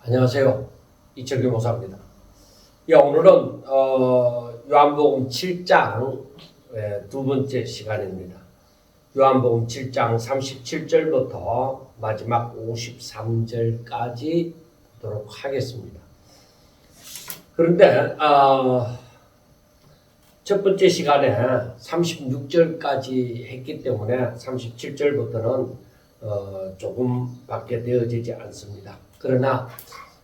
안녕하세요. 이철규 목사입니다. 오늘은 요한복음 7장 두 번째 시간입니다. 요한복음 7장 37절부터 마지막 53절까지 보도록 하겠습니다. 그런데 첫 번째 시간에 36절까지 했기 때문에 37절부터는 조금밖에 되어지지 않습니다. 그러나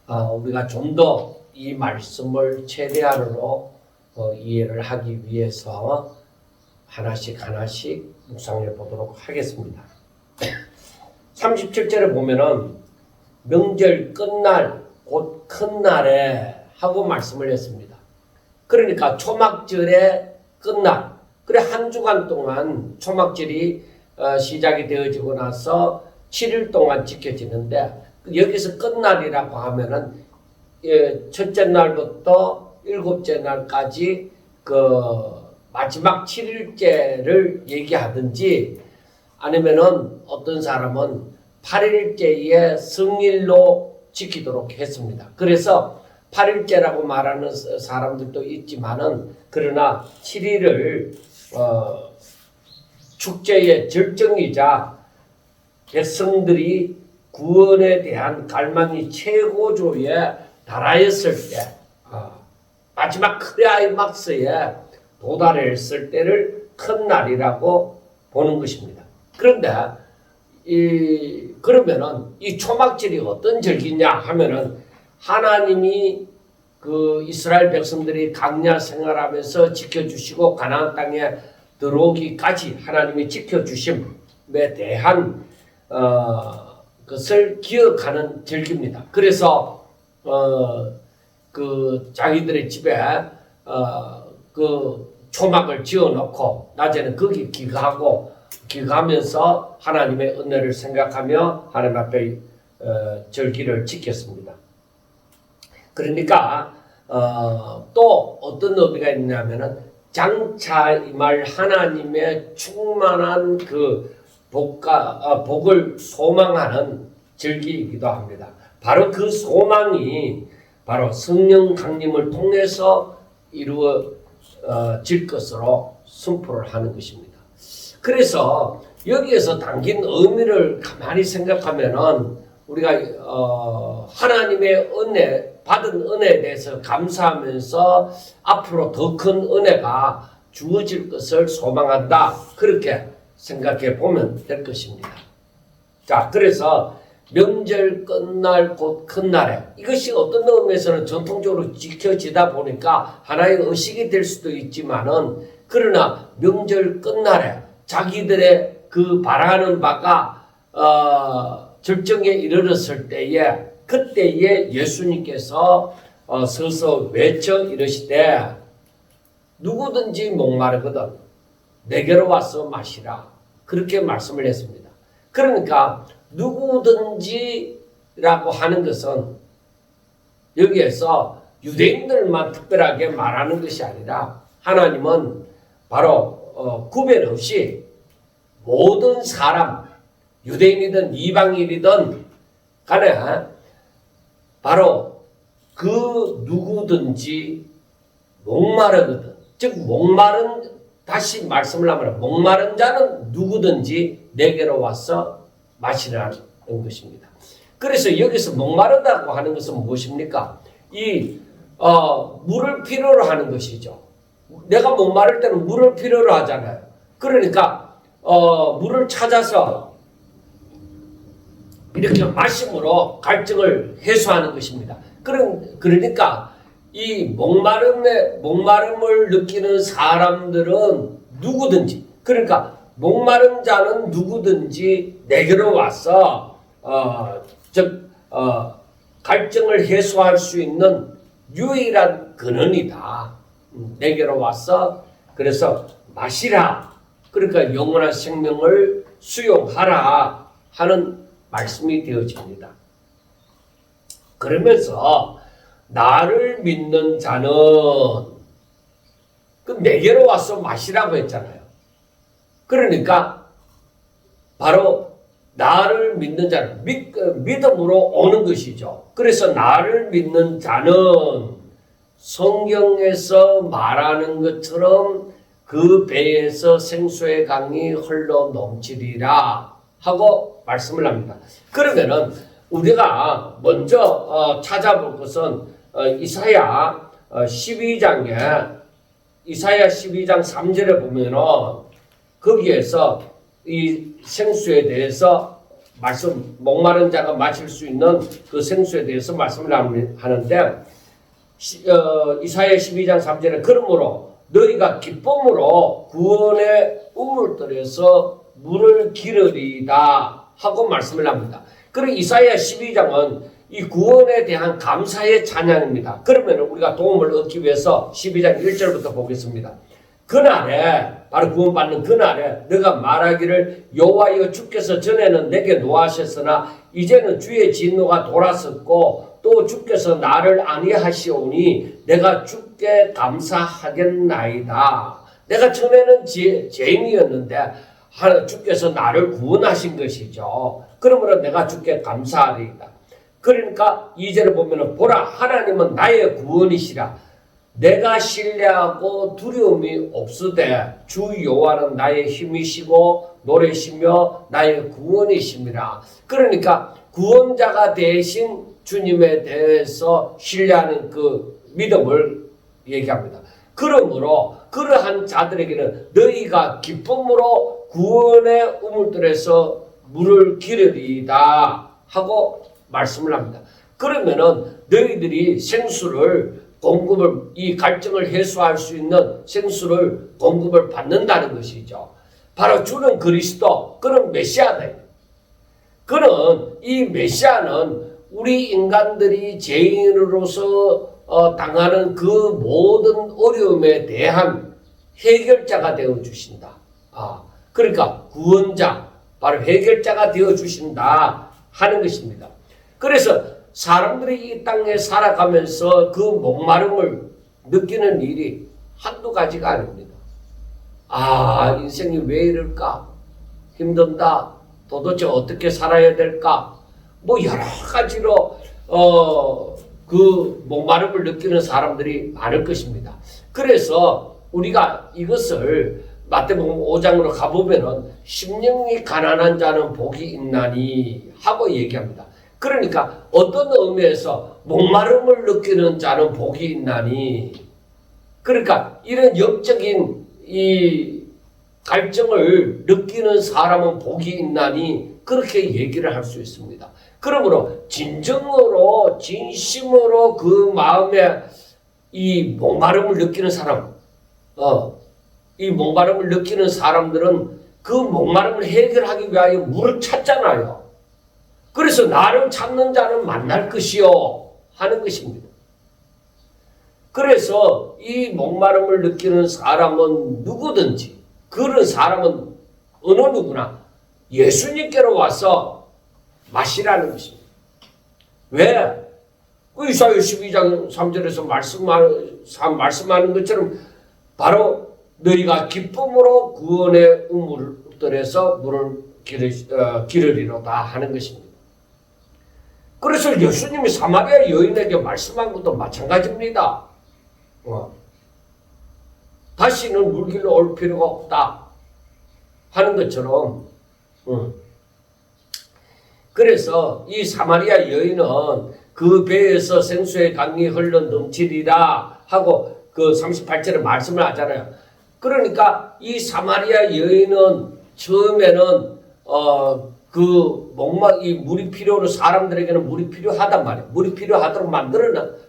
우리가 좀 더 이 말씀을 최대한으로 이해를 하기 위해서 하나씩 묵상해 보도록 하겠습니다. 37절에 보면은 명절 끝날 곧 큰 날에 하고 말씀을 했습니다. 그러니까 초막절의 끝날, 그래 한 주간 동안 초막절이 시작이 되어지고 나서 7일 동안 지켜지는데 여기서 끝날이라고 하면은 첫째 날부터 일곱째 날까지 그 마지막 7일째를 얘기하든지 아니면은 어떤 사람은 8일째의 성일로 지키도록 했습니다. 그래서 8일째라고 말하는 사람들도 있지만은 그러나 7일을 축제의 절정이자 백성들이 구원에 대한 갈망이 최고조에 달하였을 때 마지막 크라이막스에 도달했을 때를 큰 날이라고 보는 것입니다. 그런데 그러면은 이 초막절이 어떤 절기냐 하면은 하나님이 그 이스라엘 백성들이 광야 생활하면서 지켜주시고 가나안 땅에 들어오기까지 하나님이 지켜주심에 대한 것을 기억하는 절기입니다. 그래서 그 자기들의 집에 그 초막을 지어놓고 낮에는 거기 기거하면서 하나님의 은혜를 생각하며 하나님 앞에 절기를 지켰습니다. 그러니까 또 어떤 의미가 있냐면은 장차 임할 하나님의 충만한 그 복을 소망하는 절기이기도 합니다. 바로 그 소망이 바로 성령 강림을 통해서 이루어질 것으로 선포를 하는 것입니다. 그래서 여기에서 담긴 의미를 가만히 생각하면은 우리가 하나님의 은혜, 받은 은혜에 대해서 감사하면서 앞으로 더 큰 은혜가 주어질 것을 소망한다. 그렇게 생각해 보면 될 것입니다. 자, 그래서 명절 끝날 곧 큰 날에 이것이 어떤 의미에서는 전통적으로 지켜지다 보니까 하나의 의식이 될 수도 있지만은 그러나 명절 끝날에 자기들의 그 바라는 바가 절정에 이르렀을 때에 그때에 예수님께서 서서 외쳐 이르시되 누구든지 목마르거든 내게로 와서 마시라 그렇게 말씀을 했습니다. 그러니까 누구든지라고 하는 것은 여기에서 유대인들만 특별하게 말하는 것이 아니라 하나님은 바로 구별 없이 모든 사람 유대인이든 이방인이든 간에 바로 그 누구든지 목마르거든 즉 목마른 다시 말씀을 하면 목마른 자는 누구든지 내게로 와서 마시라는 것입니다. 그래서 여기서 목마르다고 하는 것은 무엇입니까? 물을 필요로 하는 것이죠. 내가 목마를 때는 물을 필요로 하잖아요. 그러니까 물을 찾아서 이렇게 마심으로 갈증을 해소하는 것입니다. 그러니까 이 목마름을 느끼는 사람들은 누구든지 그러니까 목마른 자는 누구든지 내게로 와서 갈증을 해소할 수 있는 유일한 근원이다. 내게로 와서 그래서 마시라. 그러니까 영원한 생명을 수용하라 하는 말씀이 되어집니다. 그러면서 나를 믿는 자는 그 내게로 와서 마시라고 했잖아요. 그러니까 바로 나를 믿는 자는 믿음으로 오는 것이죠. 그래서 나를 믿는 자는 성경에서 말하는 것처럼 그 배에서 생수의 강이 흘러 넘치리라 하고 말씀을 합니다. 그러면은 우리가 먼저 찾아볼 것은 이사야 12장에 이사야 12장 3절에 보면은 거기에서 이 생수에 대해서 목마른 자가 마실 수 있는 그 생수에 대해서 말씀을 하는데 이사야 12장 3절에 그러므로 너희가 기쁨으로 구원의 우물들에서 물을 기르리다 하고 말씀을 합니다. 그리고 이사야 12장은 이 구원에 대한 감사의 찬양입니다. 그러면 우리가 도움을 얻기 위해서 12장 1절부터 보겠습니다. 그날에 바로 구원받는 그날에 너가 말하기를 여호와여 주께서 전에는 내게 노하셨으나 이제는 주의 진노가 돌아섰고 또 주께서 나를 아니하시오니 내가 주께 감사하겠나이다. 내가 전에는 죄인이었는데 주께서 나를 구원하신 것이죠. 그러므로 내가 주께 감사하리이다. 그러니까 2절을 보면 보라 하나님은 나의 구원이시라. 내가 신뢰하고 두려움이 없으되 주 여호와는 나의 힘이시고 노래시며 나의 구원이심이라. 그러니까 구원자가 되신 주님에 대해서 신뢰하는 그 믿음을 얘기합니다. 그러므로 그러한 자들에게는 너희가 기쁨으로 구원의 우물들에서 물을 기르리이다 하고 말씀을 합니다. 그러면은 너희들이 생수를 공급을 이 갈증을 해소할 수 있는 생수를 공급을 받는다는 것이죠. 바로 주는 그리스도, 그는 메시아다. 그는 이 메시아는 우리 인간들이 죄인으로서 당하는 그 모든 어려움에 대한 해결자가 되어 주신다. 그러니까 구원자, 바로 해결자가 되어 주신다 하는 것입니다. 그래서 사람들이 이 땅에 살아가면서 그 목마름을 느끼는 일이 한두 가지가 아닙니다. 인생이 왜 이럴까? 힘든다. 도대체 어떻게 살아야 될까? 여러 가지로 그 목마름을 느끼는 사람들이 많을 것입니다. 그래서 우리가 이것을 마태복음 5장으로 가보면은 심령이 가난한 자는 복이 있나니 하고 얘기합니다. 그러니까 어떤 의미에서 목마름을 느끼는 자는 복이 있나니, 그러니까 이런 영적인 이 갈증을 느끼는 사람은 복이 있나니 그렇게 얘기를 할 수 있습니다. 그러므로 진정으로 진심으로 그 마음에 이 목마름을 느끼는 사람, 이 목마름을 느끼는 사람들은 그 목마름을 해결하기 위하여 물을 찾잖아요. 그래서 나를 찾는 자는 만날 것이요 하는 것입니다. 그래서 이 목마름을 느끼는 사람은 누구든지, 그런 사람은 어느 누구나 예수님께로 와서 마시라는 것입니다. 왜? 그 이사야 12장 3절에서 말씀하는 것처럼 바로 너희가 기쁨으로 구원의 우물들에서 물을 기르리로다 하는 것입니다. 그래서 예수님이 사마리아 여인에게 말씀한 것도 마찬가지입니다. 다시는 물길로 올 필요가 없다 하는 것처럼, 그래서 이 사마리아 여인은 그 배에서 생수의 강이 흘러 넘치리라 하고 그 38절에 말씀을 하잖아요. 그러니까 이 사마리아 여인은 처음에는 이 물이 필요로, 사람들에게는 물이 필요하단 말이에요. 물이 필요하도록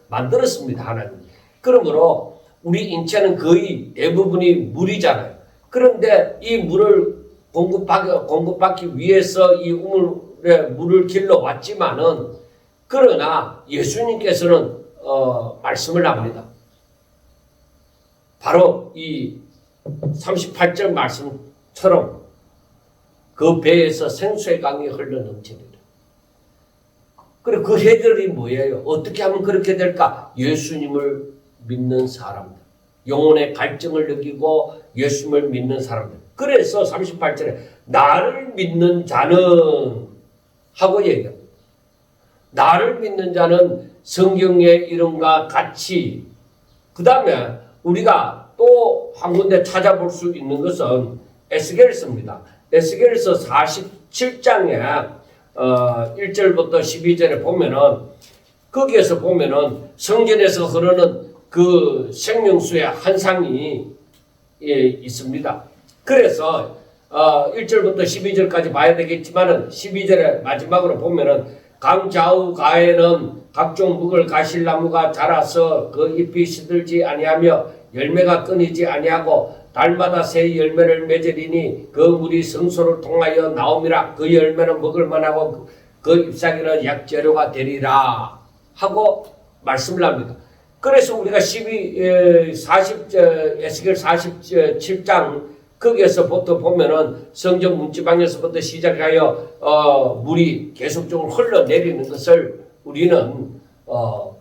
만들었습니다, 하나님. 그러므로 우리 인체는 거의 대부분이 물이잖아요. 그런데 이 물을 공급받기 위해서 이 우물에 물을 길러 왔지만은, 그러나 예수님께서는 말씀을 합니다. 바로 이 38절 말씀처럼 그 배에서 생수의 강이 흘러 넘치리라. 그리고 그 해결이 뭐예요? 어떻게 하면 그렇게 될까? 예수님을 믿는 사람들, 영혼의 갈증을 느끼고 예수님을 믿는 사람들. 그래서 38절에 나를 믿는 자는 하고 얘기합니다. 나를 믿는 자는 성경의 이름과 같이 그 다음에 우리가 또 한 군데 찾아볼 수 있는 것은 에스겔서입니다. 에스겔서 47장에 1절부터 12절에 보면은 거기에서 보면은 성전에서 흐르는 그 생명수의 한상이 있습니다. 그래서 1절부터 12절까지 봐야 되겠지만은 12절의 마지막으로 보면은 강 좌우 가에는 각종 묵을 가실나무가 자라서 그 잎이 시들지 아니하며 열매가 끊이지 아니하고 달마다 새 열매를 맺으리니 그 물이 성소를 통하여 나옴이라. 그 열매는 먹을 만하고 그 잎사귀는 약재료가 되리라 하고 말씀을 합니다. 그래서 우리가 에스겔 47장 거기에서부터 보면은 성전 문지방에서부터 시작하여 물이 계속적으로 흘러내리는 것을 우리는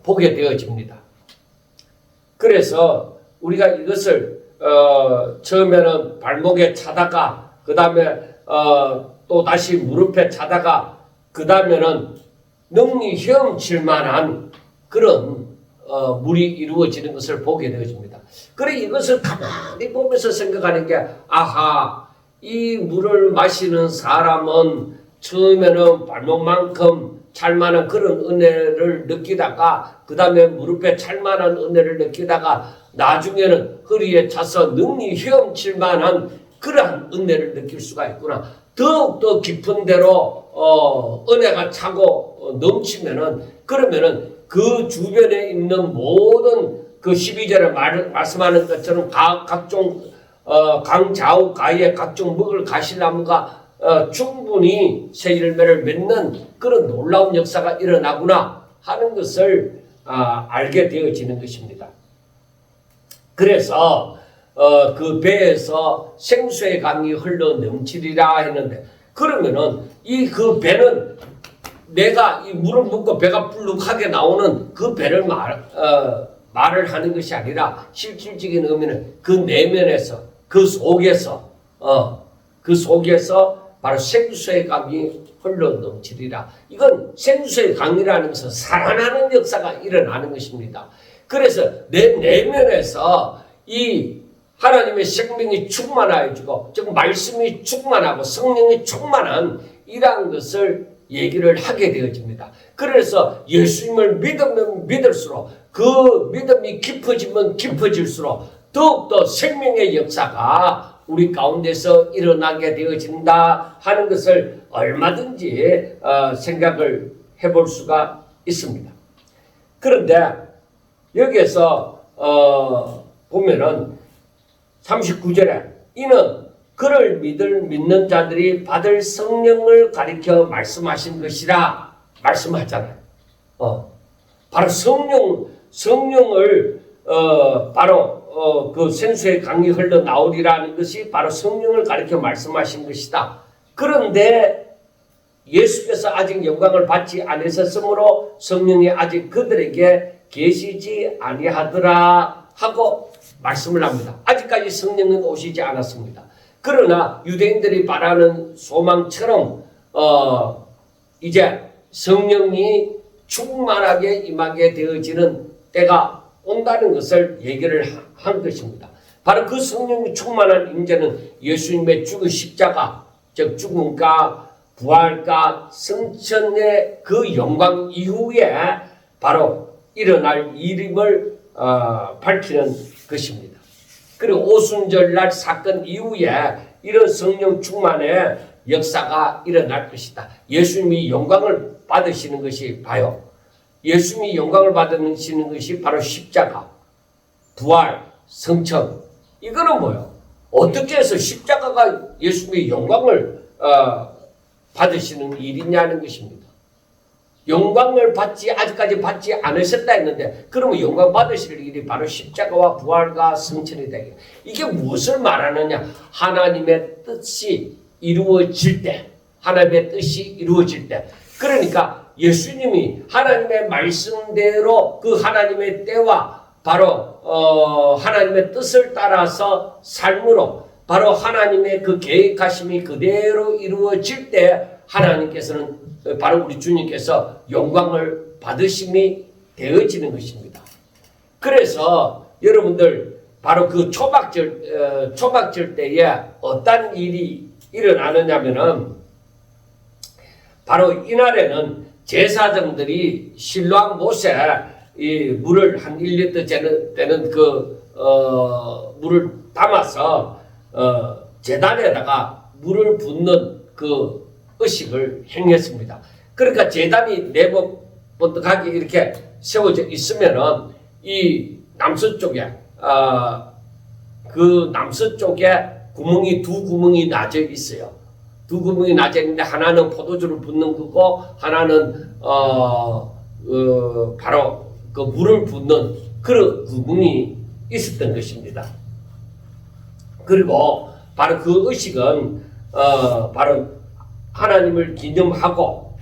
보게 되어집니다. 그래서 우리가 이것을 처음에는 발목에 차다가 그 다음에 또 다시 무릎에 차다가 그 다음에는 능히 헤엄칠 만한 그런 물이 이루어지는 것을 보게 되어집니다. 그래 이것을 가만히 보면서 생각하는 게 아하 이 물을 마시는 사람은 처음에는 발목만큼 찰만한 그런 은혜를 느끼다가 그 다음에 무릎에 찰만한 은혜를 느끼다가 나중에는 허리에 차서 능히 헤엄칠 만한 그러한 은혜를 느낄 수가 있구나. 더욱더 깊은 데로 은혜가 차고 넘치면은 그러면은 그 주변에 있는 모든 그 12절에 말씀하는 것처럼 각종 강 좌우 가에 각종 먹을 가시나무가 충분히 새 열매를 맺는 그런 놀라운 역사가 일어나구나 하는 것을 알게 되어지는 것입니다. 그래서 그 배에서 생수의 강이 흘러 넘치리라 했는데 그러면은 이 그 배는 내가 이 물을 붓고 배가 불룩하게 나오는 그 배를 말을 하는 것이 아니라 실질적인 의미는 그 내면에서 그 속에서 바로 생수의 강이 흘러 넘치리라. 이건 생수의 강이라는 것은 살아나는 역사가 일어나는 것입니다. 그래서 내 내면에서 이 하나님의 생명이 충만해지고 즉 말씀이 충만하고 성령이 충만한 이러한 것을 얘기를 하게 되어집니다. 그래서 예수님을 믿으면 믿을수록 그 믿음이 깊어지면 깊어질수록 더욱더 생명의 역사가 우리 가운데서 일어나게 되어진다 하는 것을 얼마든지 생각을 해볼 수가 있습니다. 그런데 여기에서 보면은 39절에 이는 그를 믿는 자들이 받을 성령을 가리켜 말씀하신 것이라 말씀하잖아요. 바로 성령을 바로 그 생수의 강이 흘러 나오리라는 것이 바로 성령을 가리켜 말씀하신 것이다. 그런데 예수께서 아직 영광을 받지 않으셨으므로 성령이 아직 그들에게 계시지 아니하더라 하고 말씀을 합니다. 아직까지 성령은 오시지 않았습니다. 그러나 유대인들이 바라는 소망처럼 이제 성령이 충만하게 임하게 되어지는 때가 온다는 것을 얘기를 한 것입니다. 바로 그 성령이 충만한 임재는 예수님의 죽은 십자가, 즉 죽음과 부활과 승천의 그 영광 이후에 바로 일어날 일임을 밝히는 것입니다. 그리고 오순절날 사건 이후에 이런 성령 충만의 역사가 일어날 것이다. 예수님이 영광을 받으시는 것이 봐요. 예수님이 영광을 받으시는 것이 바로 십자가, 부활, 성천. 이거는 뭐예요? 어떻게 해서 십자가가 예수님이 영광을 받으시는 일이냐는 것입니다. 영광을 아직까지 받지 않으셨다 했는데 그러면 영광 받으실 일이 바로 십자가와 부활과 성천이다. 이게 무엇을 말하느냐? 하나님의 뜻이 이루어질 때, 하나님의 뜻이 이루어질 때. 그러니까 예수님이 하나님의 말씀대로 그 하나님의 때와 바로 하나님의 뜻을 따라서 삶으로 바로 하나님의 그 계획하심이 그대로 이루어질 때 하나님께서는 바로 우리 주님께서 영광을 받으심이 되어지는 것입니다. 그래서 여러분들 바로 그 초막절 때에 어떤 일이 일어나느냐면은 바로 이날에는 제사장들이 실로암 못에 이 물을 한 1리터 되는 물을 담아서 제단에다가 물을 붓는 그 의식을 행했습니다. 그러니까 제단이 네번뜩하게 이렇게 세워져 있으면은 이 남서쪽에 그 남서쪽에 구멍이 두 구멍이 나져 있어요. 두 구멍이 나져 있는데 하나는 포도주를 붓는 거고 하나는 바로 그 물을 붓는 그런 구멍이 있었던 것입니다. 그리고 바로 그 의식은 바로 하나님을 기념하고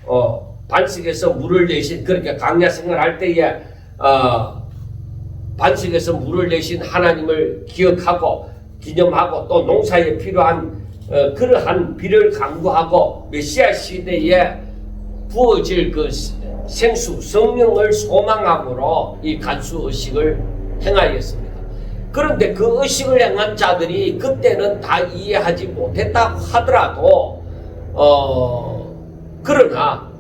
반석에서 물을 내신 그렇게 강야 생활할 때에 반석에서 물을 내신 하나님을 기억하고 기념하고 또 농사에 필요한 그러한 비를 간구하고 메시아 시대에 부어질 그 생수 성령을 소망함으로 이 간수 의식을 행하였습니다. 그런데 그 의식을 행한 자들이 그때는 다 이해하지 못했다고 하더라도 그러나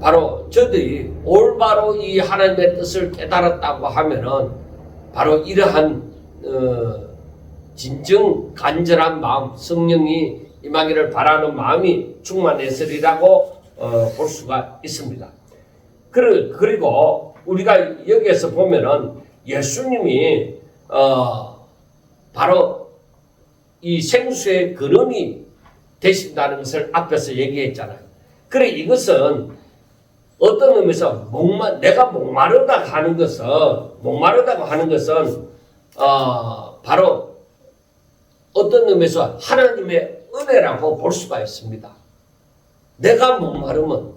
바로 저들이 올바로 이 하나님의 뜻을 깨달았다고 하면은 바로 이러한 진정 간절한 마음, 성령이 임하기를 바라는 마음이 충만했으리라고 볼 수가 있습니다. 그리고 우리가 여기에서 보면은 예수님이 바로 이 생수의 근원이 되신다는 것을 앞에서 얘기했잖아요. 그래 이것은 어떤 의미에서 내가 목마르다고 하는 것은 바로 어떤 의미에서 하나님의 은혜라고 볼 수가 있습니다. 내가 목마르면,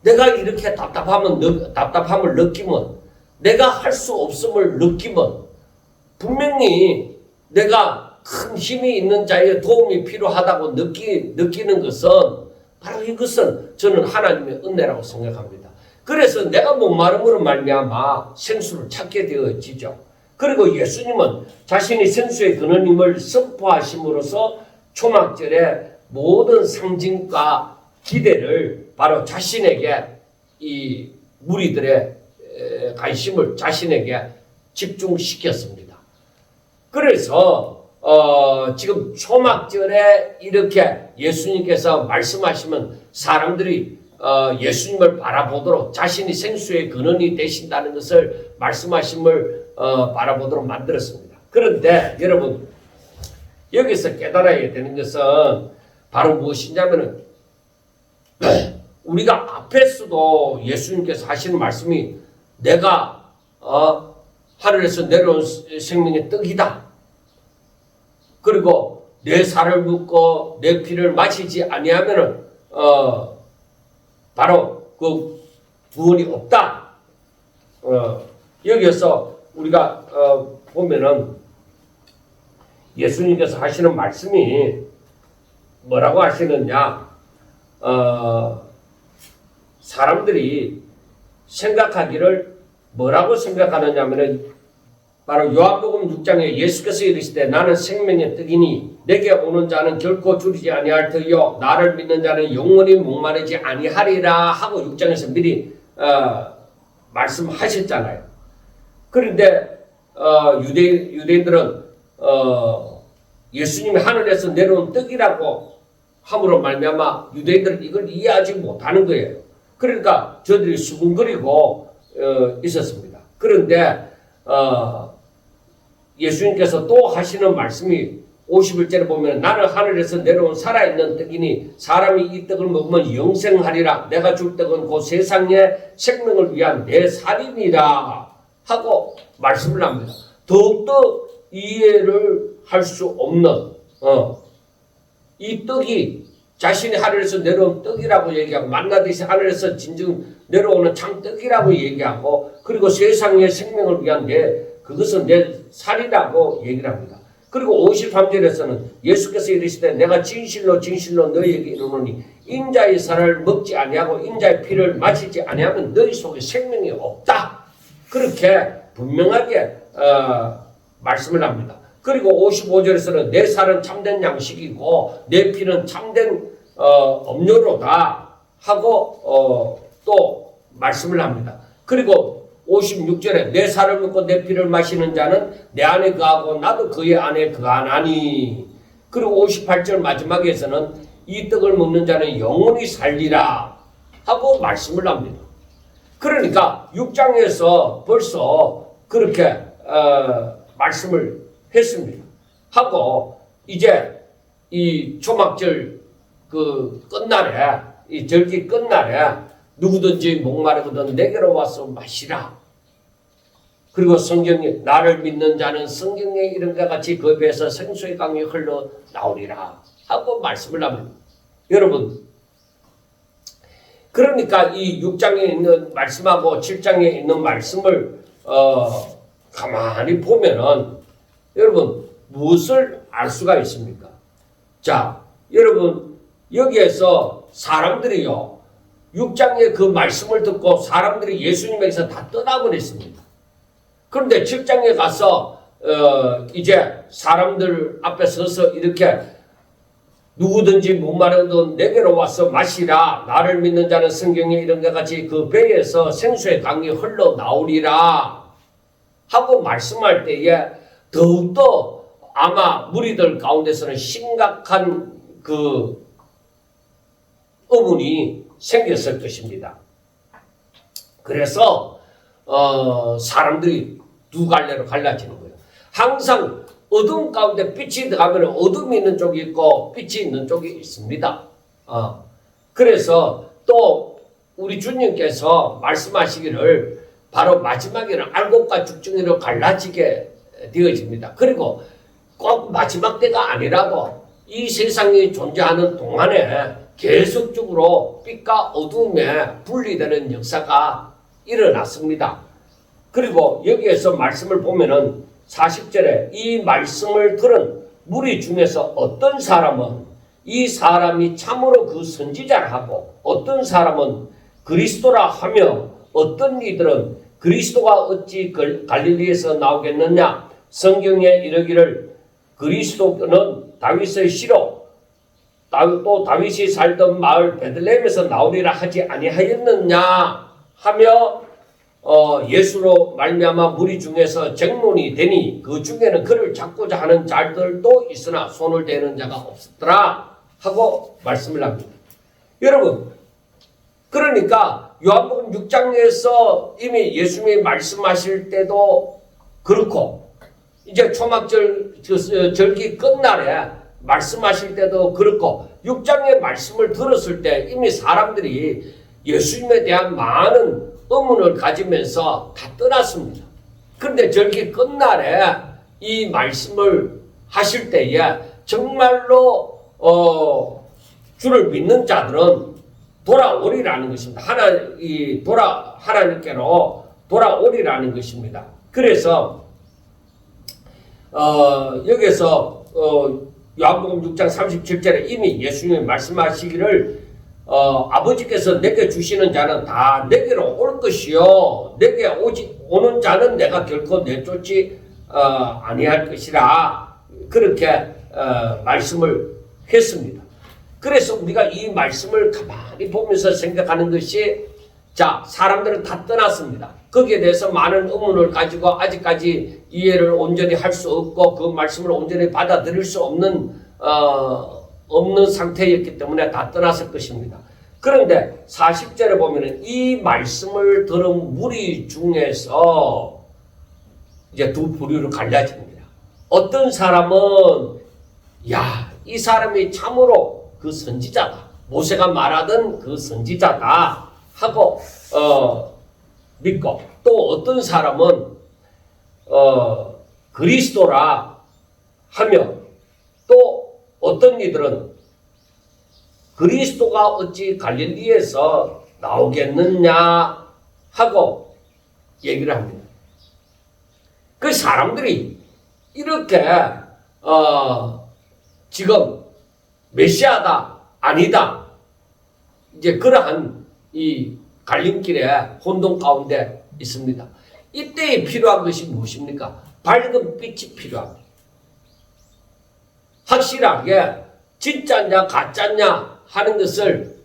내가 이렇게 답답함을 느끼면, 내가 할 수 없음을 느끼면, 분명히 내가 큰 힘이 있는 자의 도움이 필요하다고 느끼는 것은 바로 이것은 저는 하나님의 은혜라고 생각합니다. 그래서 내가 목마름으로 말미암아 생수를 찾게 되어지죠. 그리고 예수님은 자신이 생수의 근원임을 선포하심으로써 초막절의 모든 상징과 기대를 바로 자신에게 이 무리들의 관심을 자신에게 집중시켰습니다. 그래서 지금 초막절에 이렇게 예수님께서 말씀하시면 사람들이 예수님을 바라보도록 자신이 생수의 근원이 되신다는 것을 말씀하심을 바라보도록 만들었습니다. 그런데 여러분 여기서 깨달아야 되는 것은 바로 무엇이냐면은 우리가 앞에서도 예수님께서 하시는 말씀이 내가 하늘에서 내려온 생명의 떡이다. 그리고 내 살을 묻고 내 피를 마시지 아니하면은 바로 그 구원이 없다. 여기에서 우리가 보면은 예수님께서 하시는 말씀이 뭐라고 하시느냐? 사람들이 생각하기를 뭐라고 생각하느냐면은 바로 요한복음 6장에 예수께서 이르시되 나는 생명의 떡이니 내게 오는 자는 결코 줄이지 아니할 터이요 나를 믿는 자는 영원히 목마르지 아니하리라 하고 6장에서 미리 말씀하셨잖아요. 그런데 유대인들은 예수님이 하늘에서 내려온 떡이라고 함으로 말미암아 유대인들은 이걸 이해하지 못하는 거예요. 그러니까 저들이 수군거리고 있었습니다. 그런데 예수님께서 또 하시는 말씀이 51절에 보면 나는 하늘에서 내려온 살아있는 떡이니 사람이 이 떡을 먹으면 영생하리라. 내가 줄 떡은 그 세상의 생명을 위한 내 살이니라 하고 말씀을 합니다. 더욱더 이해를 할 수 없는 이 떡이 자신이 하늘에서 내려온 떡이라고 얘기하고 만나듯이 하늘에서 진정 내려오는 참떡이라고 얘기하고 그리고 세상의 생명을 위한 그것은 내 살이라고 얘기를 합니다. 그리고 53절에서는 예수께서 이르시되 내가 진실로 진실로 너희에게 이르노니 인자의 살을 먹지 아니하고 인자의 피를 마시지 아니하면 너희 속에 생명이 없다. 그렇게 분명하게 말씀을 합니다. 그리고 55절에서는 내 살은 참된 양식이고 내 피는 참된 음료로다 하고 또 말씀을 합니다. 그리고 56절에 내 살을 먹고 내 피를 마시는 자는 내 안에 거하고 나도 그의 안에 거하나니. 그리고 58절 마지막에서는 이 떡을 먹는 자는 영원히 살리라 하고 말씀을 합니다. 그러니까 6장에서 벌써 그렇게 말씀을 했습니다. 하고 이제 이 초막절 그 끝날에 이 절기 끝날에 누구든지 목마르거든 내게로 와서 마시라. 그리고 성경에 나를 믿는 자는 성경에 이런 것 같이 그 배에서 생수의 강이 흘러 나오리라 하고 말씀을 합니다. 여러분, 그러니까 이 6장에 있는 말씀하고 7장에 있는 말씀을 가만히 보면은 여러분 무엇을 알 수가 있습니까? 자, 여러분 여기에서 사람들이요 6장의 그 말씀을 듣고 사람들이 예수님에게서 다 떠나버렸습니다. 그런데 7장에 가서 이제 사람들 앞에 서서 이렇게 누구든지 목마르거든 내게로 와서 마시라. 나를 믿는 자는 성경에 이런 것 같이 그 배에서 생수의 강이 흘러나오리라 하고 말씀할 때에 더욱더 아마 무리들 가운데서는 심각한 그 의문이 생겼을 것입니다. 그래서 사람들이 두 갈래로 갈라지는 거예요. 항상 어둠 가운데 빛이 들어가면 어둠이 있는 쪽이 있고 빛이 있는 쪽이 있습니다. 그래서 또 우리 주님께서 말씀하시기를 바로 마지막에는 알곡과 죽정이로 갈라지게 되어집니다. 그리고 꼭 마지막 때가 아니라도 이 세상이 존재하는 동안에 계속적으로 빛과 어둠에 분리되는 역사가 일어났습니다. 그리고 여기에서 말씀을 보면은 40절에 이 말씀을 들은 무리 중에서 어떤 사람은 이 사람이 참으로 그 선지자라 하고 어떤 사람은 그리스도라 하며 어떤 이들은 그리스도가 어찌 갈릴리에서 나오겠느냐. 성경에 이르기를 그리스도는 다윗의 씨로 또 다윗이 살던 마을 베들레헴에서 나오리라 하지 아니하였느냐 하며 예수로 말미암아 무리 중에서 정론이 되니 그 중에는 그를 잡고자 하는 자들도 있으나 손을 대는 자가 없었더라 하고 말씀을 합니다. 여러분, 그러니까 요한복음 6장에서 이미 예수님이 말씀하실 때도 그렇고 이제 초막절 절기 끝날에 말씀하실 때도 그렇고 6장의 말씀을 들었을 때 이미 사람들이 예수님에 대한 많은 의문을 가지면서 다 떠났습니다. 그런데 절기 끝날에 이 말씀을 하실 때에 정말로 주를 믿는 자들은 돌아오리라는 것입니다. 하나님께로 돌아오리라는 것입니다. 그래서 여기서 요한복음 6장 37절에 이미 예수님이 말씀하시기를 아버지께서 내게 주시는 자는 다 내게로 올 것이요 내게 오는 자는 내가 결코 내쫓지 아니할 것이라 그렇게 말씀을 했습니다. 그래서 우리가 이 말씀을 가만히 보면서 생각하는 것이 자, 사람들은 다 떠났습니다. 거기에 대해서 많은 의문을 가지고 아직까지 이해를 온전히 할 수 없고 그 말씀을 온전히 받아들일 수 없는 상태였기 때문에 다 떠났을 것입니다. 그런데 40절에 보면은 이 말씀을 들은 무리 중에서 이제 두 부류로 갈라집니다. 어떤 사람은 이 사람이 참으로 그 선지자다. 모세가 말하던 그 선지자다 하고 믿고 또 어떤 사람은 그리스도라 하며 또 어떤 이들은 그리스도가 어찌 갈릴리에서 나오겠느냐 하고 얘기를 합니다. 그 사람들이 이렇게 지금 메시아다 아니다 이제 그러한 이 갈림길에 혼돈 가운데 있습니다. 이때에 필요한 것이 무엇입니까? 밝은 빛이 필요합니다. 확실하게 진짜냐 가짜냐 하는 것을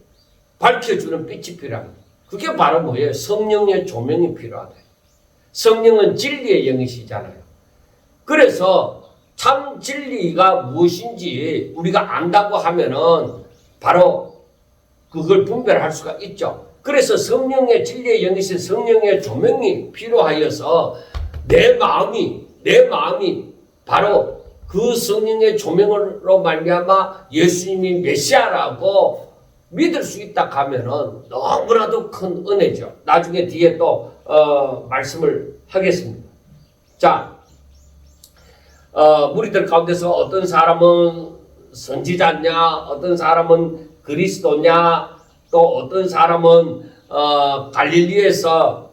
밝혀주는 빛이 필요합니다. 그게 바로 뭐예요? 성령의 조명이 필요하다. 성령은 진리의 영이시잖아요. 그래서 참 진리가 무엇인지 우리가 안다고 하면은 바로 그걸 분별할 수가 있죠. 그래서 성령의 진리의 영이신 성령의 조명이 필요하여서 내 마음이 바로 그 성령의 조명으로 말미암아 예수님이 메시아라고 믿을 수 있다 하면은 너무나도 큰 은혜죠. 나중에 뒤에 또 말씀을 하겠습니다. 자, 무리들 가운데서 어떤 사람은 선지자냐, 어떤 사람은 그리스도냐, 또 어떤 사람은 갈릴리에서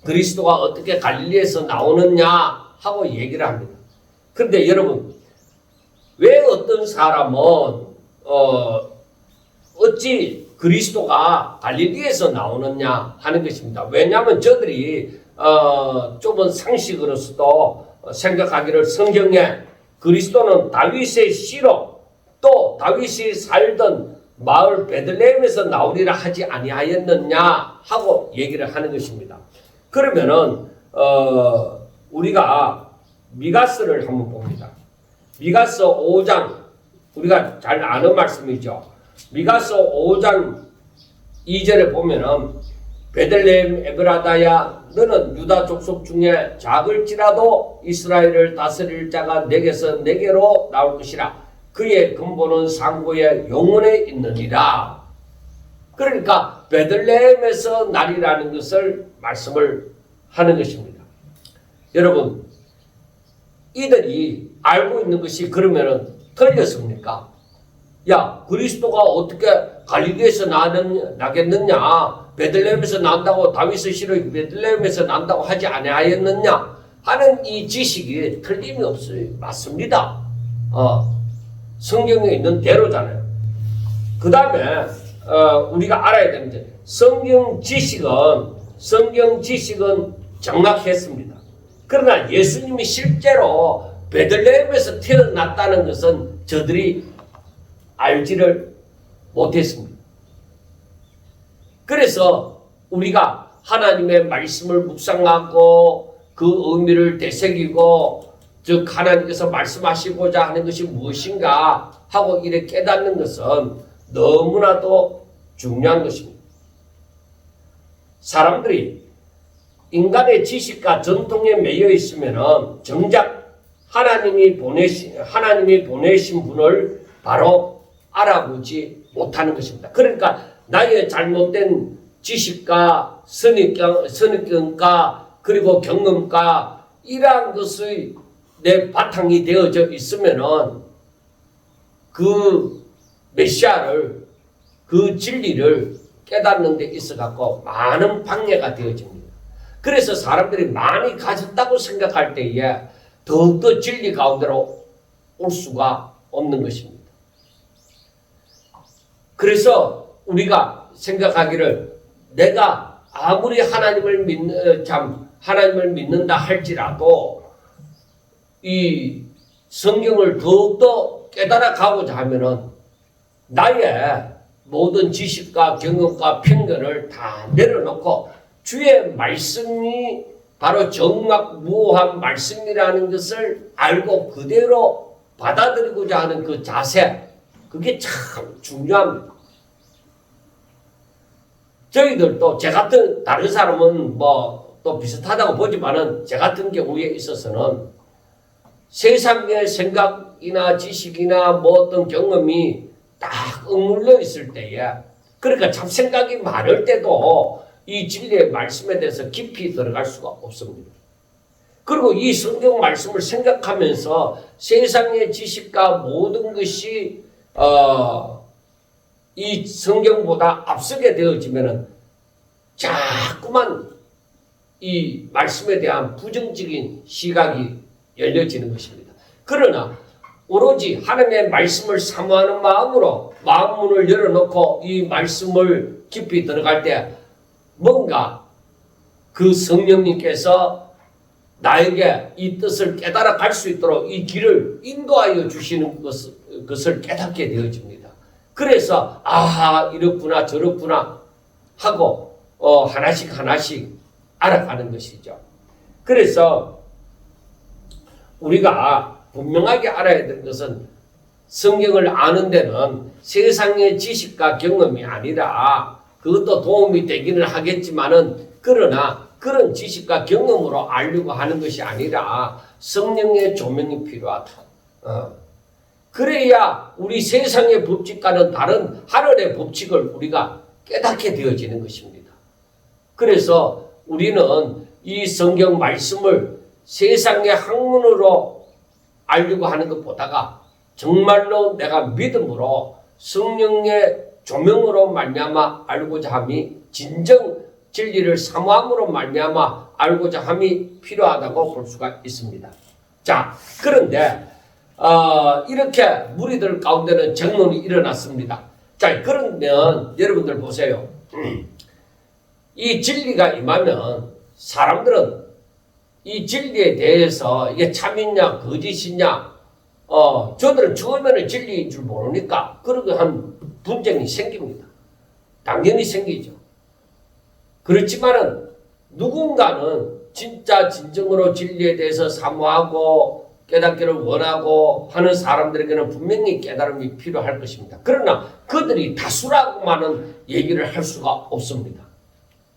그리스도가 어떻게 갈릴리에서 나오느냐 하고 얘기를 합니다. 그런데 여러분, 왜 어떤 사람은 어찌 그리스도가 갈릴리에서 나오느냐 하는 것입니다. 왜냐하면 저들이 좁은 상식으로서도 생각하기를 성경에 그리스도는 다윗의 씨로 또 다윗이 살던 마을 베들레헴에서 나오리라 하지 아니하였느냐 하고 얘기를 하는 것입니다. 그러면은 우리가 미가서를 한번 봅니다. 미가서 5장 우리가 잘 아는 말씀이죠. 미가서 5장 2절에 보면은 베들레헴 에브라다야 너는 유다 족속 중에 작을지라도 이스라엘을 다스릴 자가 내게서 내게로 나올 것이라. 그의 근본은 상고의 영원에 있느니라. 그러니까 베들레헴에서 날이라는 것을 말씀을 하는 것입니다. 여러분, 이들이 알고 있는 것이 그러면은 틀렸습니까? 야, 그리스도가 어떻게 갈릴리에서 나겠느냐? 베들레헴에서 난다고 다윗의 씨로 베들레헴에서 난다고 하지 아니하였느냐? 하는 이 지식이 틀림이 없어요. 맞습니다. 성경에 있는 대로잖아요. 그 다음에 우리가 알아야 되는 게 성경 지식은 정확했습니다. 그러나 예수님이 실제로 베들레헴에서 태어났다는 것은 저들이 알지를 못했습니다. 그래서 우리가 하나님의 말씀을 묵상하고 그 의미를 되새기고 즉 하나님께서 말씀하시고자 하는 것이 무엇인가 하고 이렇게 깨닫는 것은 너무나도 중요한 것입니다. 사람들이 인간의 지식과 전통에 매여 있으면은 정작 하나님이 보내신 분을 바로 알아보지 못하는 것입니다. 그러니까 나의 잘못된 지식과 선입견과 그리고 경험과 이러한 것의 내 바탕이 되어져 있으면은 그 메시아를 그 진리를 깨닫는 데 있어 갖고 많은 방해가 되어집니다. 그래서 사람들이 많이 가졌다고 생각할 때에 더욱더 진리 가운데로 올 수가 없는 것입니다. 그래서 우리가 생각하기를 내가 아무리 하나님을 믿는다 할지라도 이 성경을 더욱더 깨달아 가고자 하면은 나의 모든 지식과 경험과 편견을 다 내려놓고 주의 말씀이 바로 정확무오한 말씀이라는 것을 알고 그대로 받아들이고자 하는 그 자세, 그게 참 중요합니다. 저희들도 제 같은 다른 사람은 뭐 또 비슷하다고 보지만은 제 같은 경우에 있어서는 세상의 생각이나 지식이나 뭐 어떤 경험이 딱 억눌려 있을 때에 그러니까 잡생각이 많을 때도 이 진리의 말씀에 대해서 깊이 들어갈 수가 없습니다. 그리고 이 성경 말씀을 생각하면서 세상의 지식과 모든 것이 이 성경보다 앞서게 되어지면은 자꾸만 이 말씀에 대한 부정적인 시각이 열려지는 것입니다. 그러나 오로지 하나님의 말씀을 사모하는 마음으로 마음문을 열어놓고 이 말씀을 깊이 들어갈 때 뭔가 그 성령님께서 나에게 이 뜻을 깨달아 갈 수 있도록 이 길을 인도하여 주시는 것을 깨닫게 되어집니다. 그래서 아하 이렇구나 저렇구나 하고 하나씩 하나씩 알아가는 것이죠. 그래서 우리가 분명하게 알아야 될 것은 성경을 아는 데는 세상의 지식과 경험이 아니라 그것도 도움이 되기는 하겠지만은 그러나 그런 지식과 경험으로 알려고 하는 것이 아니라 성령의 조명이 필요하다. 그래야 우리 세상의 법칙과는 다른 하늘의 법칙을 우리가 깨닫게 되어지는 것입니다. 그래서 우리는 이 성경 말씀을 세상의 학문으로 알려고 하는 것보다가 정말로 내가 믿음으로 성령의 조명으로 말미암아 알고자 함이 진정 진리를 사모함으로 말미암아 알고자 함이 필요하다고 볼 수가 있습니다. 자, 그런데 이렇게 무리들 가운데는 정론이 일어났습니다. 자, 그러면 여러분들 보세요. 이 진리가 임하면 사람들은 이 진리에 대해서 이게 참이냐 거짓이냐 저들은 처음에는 진리인 줄 모르니까 그렇게 한 분쟁이 생깁니다. 당연히 생기죠. 그렇지만은 누군가는 진짜 진정으로 진리에 대해서 사모하고 깨닫기를 원하고 하는 사람들에게는 분명히 깨달음이 필요할 것입니다. 그러나 그들이 다수라고만은 얘기를 할 수가 없습니다.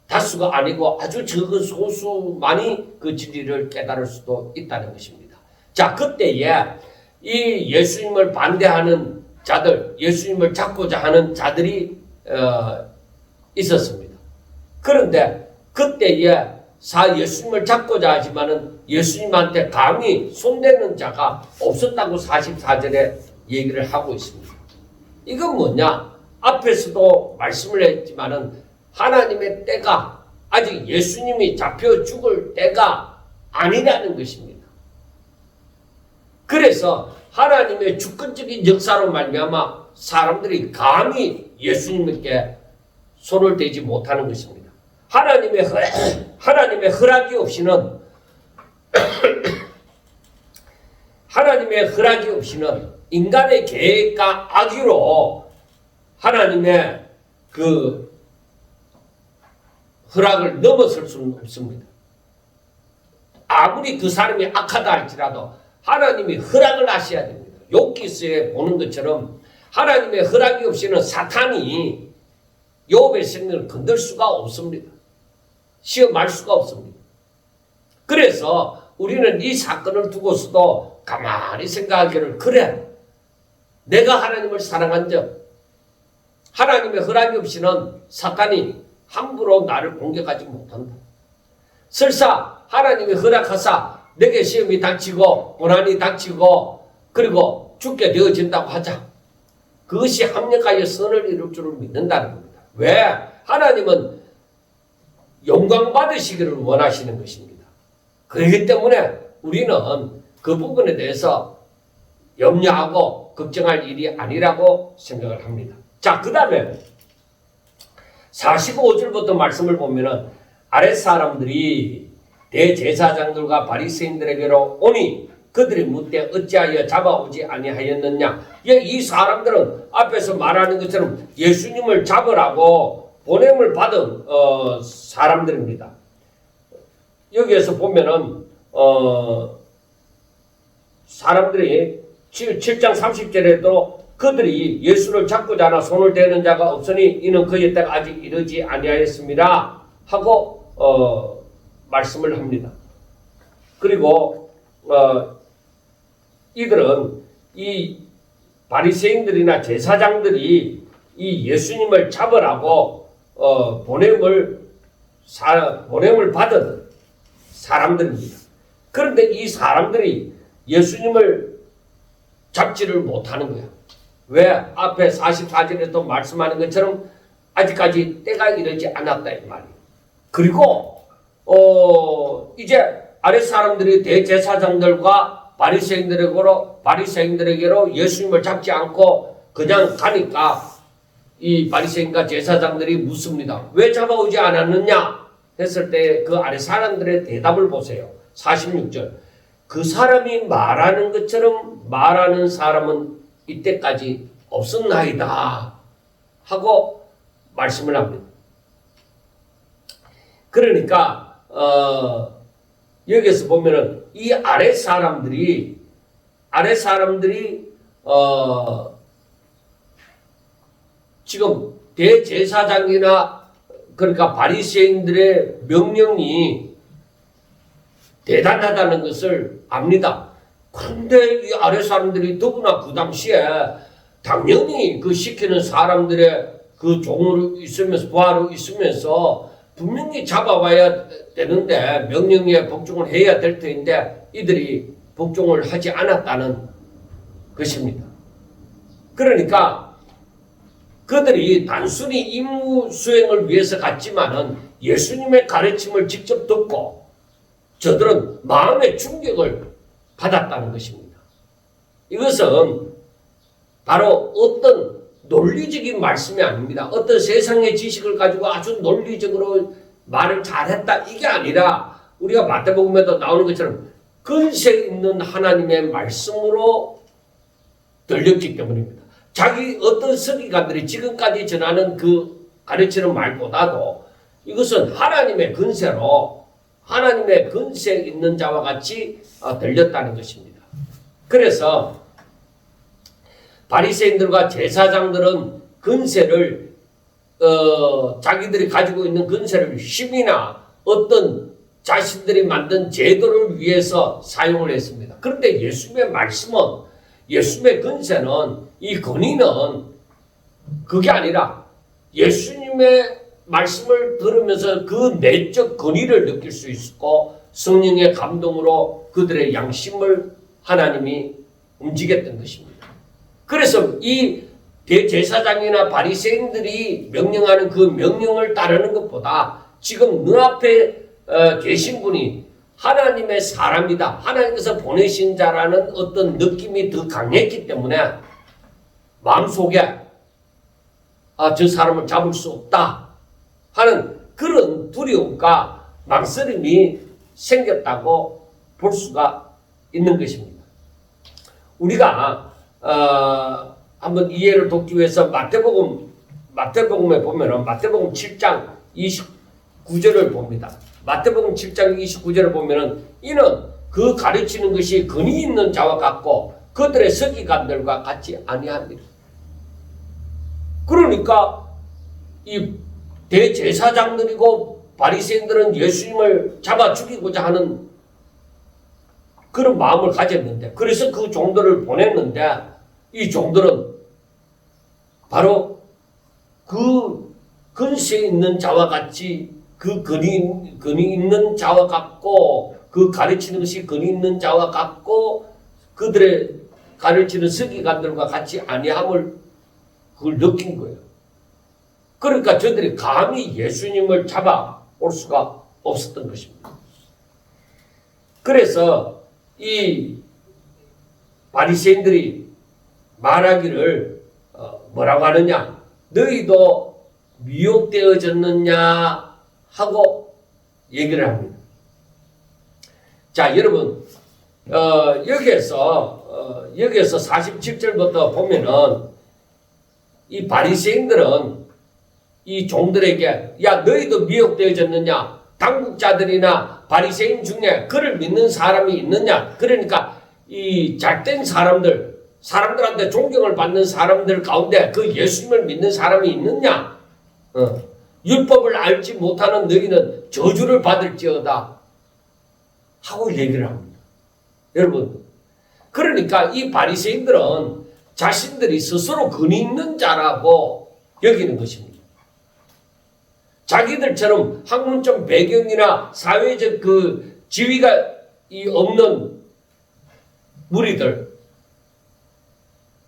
다수가 아니고 아주 적은 소수만이 그 진리를 깨달을 수도 있다는 것입니다. 자, 그때에 이 예수님을 반대하는 자들, 예수님을 잡고자 하는 자들이 있었습니다. 그런데 그때에 예수님을 잡고자 하지만은 예수님한테 감히 손대는 자가 없었다고 44절에 얘기를 하고 있습니다. 이건 뭐냐? 앞에서도 말씀을 했지만은 하나님의 때가 아직 예수님이 잡혀 죽을 때가 아니라는 것입니다. 그래서 하나님의 주권적인 역사로 말미암아 사람들이 감히 예수님께 손을 대지 못하는 것입니다. 하나님의 허락이 없이는 하나님의 허락이 없이는 인간의 계획과 악의로 하나님의 그 허락을 넘어설 수는 없습니다. 아무리 그 사람이 악하다 할지라도 하나님이 허락을 하셔야 됩니다. 욥기서에 보는 것처럼 하나님의 허락이 없이는 사탄이 욥의 생명을 건들 수가 없습니다. 시험할 수가 없습니다. 그래서 우리는 이 사건을 두고서도 가만히 생각하기를 그래 내가 하나님을 사랑한 적 하나님의 허락이 없이는 사탄이 함부로 나를 공격하지 못한다. 설사 하나님이 허락하사 내게 시험이 닥치고 고난이 닥치고 그리고 죽게 되어진다고 하자. 그것이 합력하여 선을 이룰 줄을 믿는다는 겁니다. 왜? 하나님은 영광 받으시기를 원하시는 것입니다. 그렇기 때문에 우리는 그 부분에 대해서 염려하고 걱정할 일이 아니라고 생각을 합니다. 자, 그 다음에 45절부터 말씀을 보면은 아랫사람들이 대제사장들과 바리새인들에게로 오니 그들이 묻되 어찌하여 잡아오지 아니하였느냐. 이 사람들은 앞에서 말하는 것처럼 예수님을 잡으라고 보냄을 받은 사람들입니다. 여기에서 보면은 사람들이 7장 30절에도 그들이 예수를 잡고자 하나 손을 대는 자가 없으니 이는 그의 때가 아직 이르지 아니하였습니다 하고 말씀을 합니다. 그리고 이들은 이 바리새인들이나 제사장들이 이 예수님을 잡으라고 보냄을 받은 사람들입니다. 그런데 이 사람들이 예수님을 잡지를 못하는 거야. 왜? 앞에 44절에도 말씀하는 것처럼 아직까지 때가 이르지 않았다 이 말이에요. 그리고 이제 아랫사람들이 대제사장들과 바리새인들에게로 예수님을 잡지 않고 그냥 가니까 이 바리새인과 제사장들이 묻습니다. 왜 잡아오지 않았느냐 했을 때 그 아래 사람들의 대답을 보세요. 46절. 그 사람이 말하는 것처럼 말하는 사람은 이때까지 없었나이다 하고 말씀을 합니다. 그러니까 여기서 보면은 이 아래 사람들이 지금 대제사장이나 그러니까 바리새인들의 명령이 대단하다는 것을 압니다. 그런데 이 아래 사람들이 더구나 그 당시에 당연히 그 시키는 사람들의 그 종으로 있으면서 부하로 있으면서 분명히 잡아와야 되는데 명령에 복종을 해야 될 터인데 이들이 복종을 하지 않았다는 것입니다. 그러니까 그들이 단순히 임무 수행을 위해서 갔지만은 예수님의 가르침을 직접 듣고 저들은 마음의 충격을 받았다는 것입니다. 이것은 바로 어떤 논리적인 말씀이 아닙니다. 어떤 세상의 지식을 가지고 아주 논리적으로 말을 잘했다 이게 아니라 우리가 마태복음에도 나오는 것처럼 근세 있는 하나님의 말씀으로 들렸기 때문입니다. 자기 어떤 서기관들이 지금까지 전하는 그 가르치는 말보다도 이것은 하나님의 근세로 하나님의 근세 있는 자와 같이 들렸다는 것입니다. 그래서 바리새인들과 제사장들은 근세를 자기들이 가지고 있는 근세를 힘이나 어떤 자신들이 만든 제도를 위해서 사용을 했습니다. 그런데 예수님의 말씀은 예수님의 근세는 이 권위는 그게 아니라 예수님의 말씀을 들으면서 그 내적 권위를 느낄 수 있었고 성령의 감동으로 그들의 양심을 하나님이 움직였던 것입니다. 그래서 이 대제사장이나 바리새인들이 명령하는 그 명령을 따르는 것보다 지금 눈앞에 계신 분이 하나님의 사람이다. 하나님께서 보내신 자라는 어떤 느낌이 더 강했기 때문에 마음속에 저 사람을 잡을 수 없다 하는 그런 두려움과 망설임이 생겼다고 볼 수가 있는 것입니다. 우리가 한번 이해를 돕기 위해서 마태복음에 보면은 마태복음 7장 29절을 봅니다. 마태복음 7장 29절을 보면은 이는 그 가르치는 것이 근위 있는 자와 같고 그들의 서기관들과 같지 아니합니다. 그러니까 이 대제사장들이고 바리새인들은 예수님을 잡아 죽이고자 하는 그런 마음을 가졌는데 그래서 그 종들을 보냈는데 이 종들은 바로 그 근세 있는 자와 같이 그 근위 있는 자와 같고 그 가르치는 것이 근위 있는 자와 같고 그들의 가르치는 서기관들과 같이 아니함을 그걸 느낀 거예요. 그러니까 저들이 감히 예수님을 잡아올 수가 없었던 것입니다. 그래서 이 바리새인들이 말하기를 뭐라고 하느냐? 너희도 미혹되어졌느냐? 하고 얘기를 합니다. 자, 여러분 여기에서 47절부터 보면은 이 바리새인들은 이 종들에게 야 너희도 미혹되어졌느냐? 당국자들이나 바리새인 중에 그를 믿는 사람이 있느냐? 그러니까 이 잘된 사람들한테 존경을 받는 사람들 가운데 그 예수님을 믿는 사람이 있느냐? 율법을 알지 못하는 너희는 저주를 받을지어다 하고 얘기를 합니다. 여러분, 그러니까 이 바리새인들은 자신들이 스스로 근위 있는 자라고 여기는 것입니다. 자기들처럼 학문적 배경이나 사회적 그 지위가 없는 무리들,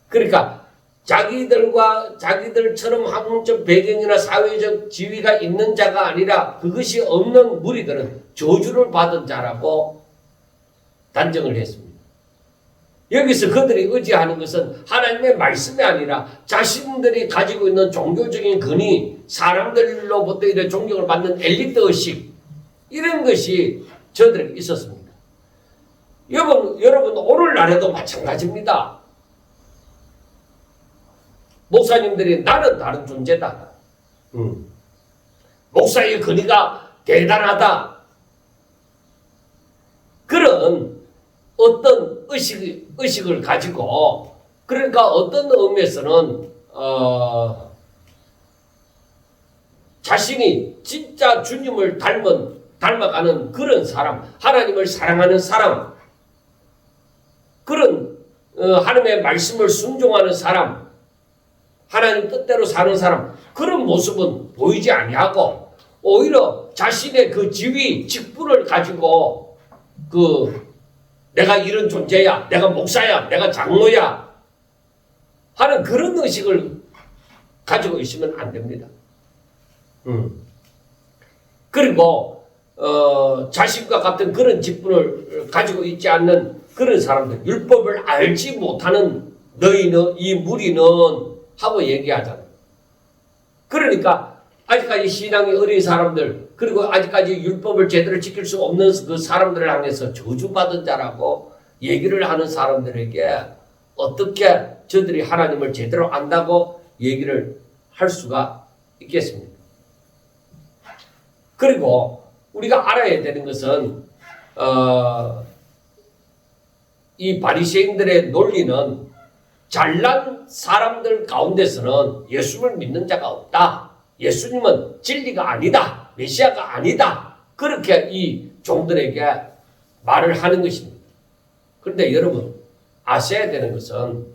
그러니까 자기들처럼 학문적 배경이나 사회적 지위가 있는 자가 아니라 그것이 없는 무리들은 저주를 받은 자라고 단정을 했습니다. 여기서 그들이 의지하는 것은 하나님의 말씀이 아니라 자신들이 가지고 있는 종교적인 근위, 사람들로부터 이런 존경을 받는 엘리트 의식, 이런 것이 저들에게 있었습니다. 여러분 오늘날에도 마찬가지입니다. 목사님들이 나는 다른 존재다. 목사의 근위가 대단하다. 그런 어떤 의식을 가지고, 그러니까 어떤 의미에서는 자신이 진짜 주님을 닮아가는 그런 사람, 하나님을 사랑하는 사람, 그런 하나님의 말씀을 순종하는 사람, 하나님 뜻대로 사는 사람, 그런 모습은 보이지 아니하고 오히려 자신의 그 지위, 직분을 가지고 내가 이런 존재야, 내가 목사야, 내가 장로야 하는 그런 의식을 가지고 있으면 안 됩니다. 그리고 자신과 같은 그런 직분을 가지고 있지 않는 그런 사람들, 율법을 알지 못하는 너희는, 이 무리는 하고 얘기하잖아요. 그러니까 아직까지 신앙이 어린 사람들, 그리고 아직까지 율법을 제대로 지킬 수 없는 그 사람들을 향해서 저주받은 자라고 얘기를 하는 사람들에게 어떻게 저들이 하나님을 제대로 안다고 얘기를 할 수가 있겠습니까? 그리고 우리가 알아야 되는 것은 이 바리새인들의 논리는 잘난 사람들 가운데서는 예수를 믿는 자가 없다. 예수님은 진리가 아니다. 메시아가 아니다. 그렇게 이 종들에게 말을 하는 것입니다. 그런데 여러분 아셔야 되는 것은